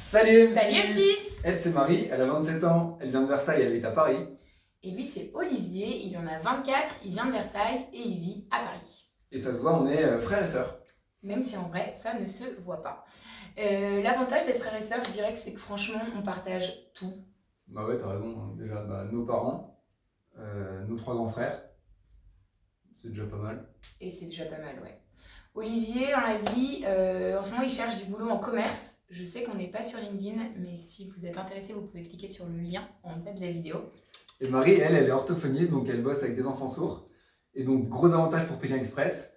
Salut M6. Salut M6. Elle c'est Marie, elle a 27 ans, elle vient de Versailles, elle habite à Paris. Et lui c'est Olivier, il en a 24, il vient de Versailles et il vit à Paris. Et ça se voit, on est frères et sœurs. Même si en vrai ça ne se voit pas. L'avantage d'être frères et sœurs, je dirais que c'est que franchement on partage tout. Bah ouais, t'as raison, hein. Déjà nos parents, nos 3 grands frères, c'est déjà pas mal. Et c'est déjà pas mal, ouais. Olivier, dans la vie, en ce moment il cherche du boulot en commerce. Je sais qu'on n'est pas sur LinkedIn, mais si vous êtes intéressé, vous pouvez cliquer sur le lien en bas de la vidéo. Et Marie, elle est orthophoniste, donc elle bosse avec des enfants sourds. Et donc gros avantage pour Pékin Express,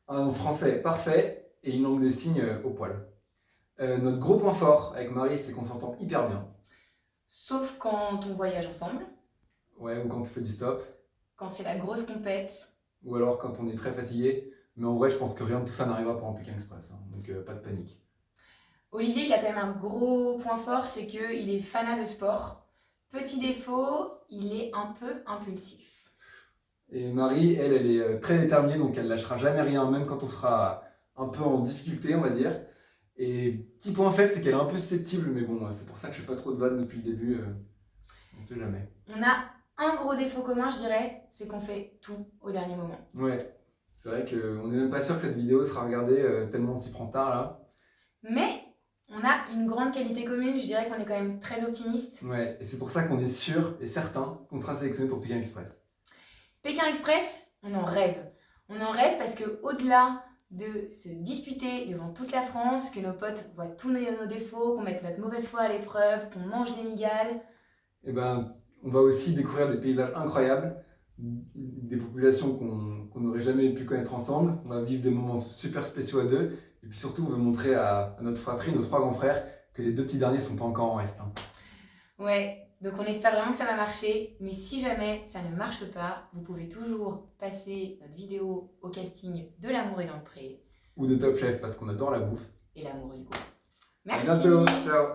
un français parfait et une langue des signes au poil. Notre gros point fort avec Marie, c'est qu'on s'entend hyper bien. Sauf quand on voyage ensemble, Ouais, ou quand on fait du stop, quand c'est la grosse compète. ou alors quand on est très fatigué. Mais en vrai, je pense que rien de tout ça n'arrivera pendant Pékin Express, hein. Donc pas de panique. Olivier, il a quand même un gros point fort, c'est qu'il est fanat de sport. Petit défaut, il est un peu impulsif. Et Marie, elle est très déterminée, donc elle lâchera jamais rien, même quand on sera un peu en difficulté, on va dire. Et petit point faible, c'est qu'elle est un peu susceptible, mais bon, c'est pour ça que je fais pas trop de vannes depuis le début, on sait jamais. On a un gros défaut commun, je dirais, c'est qu'on fait tout au dernier moment. Ouais, c'est vrai qu'on n'est même pas sûr que cette vidéo sera regardée tellement on s'y prend tard là. Mais on a une grande qualité commune, je dirais qu'on est quand même très optimiste. Ouais, et c'est pour ça qu'on est sûr et certain qu'on sera sélectionné pour Pékin Express. Pékin Express, on en rêve. On en rêve parce que au-delà de se disputer devant toute la France, que nos potes voient tous nos défauts, qu'on mette notre mauvaise foi à l'épreuve, qu'on mange des migales, Et ben, on va aussi découvrir des paysages incroyables, des populations qu'on n'aurait jamais pu connaître ensemble. On va vivre des moments super spéciaux à deux. Et puis surtout, on veut montrer à notre fratrie, nos 3 grands frères, que les 2 petits derniers sont pas encore en reste, hein. Ouais, donc on espère vraiment que ça va marcher, mais si jamais ça ne marche pas, vous pouvez toujours passer notre vidéo au casting de L'amour est dans le pré Ou de Top Chef, parce qu'on adore la bouffe. et l'amour du coup. À Merci. bientôt, ciao.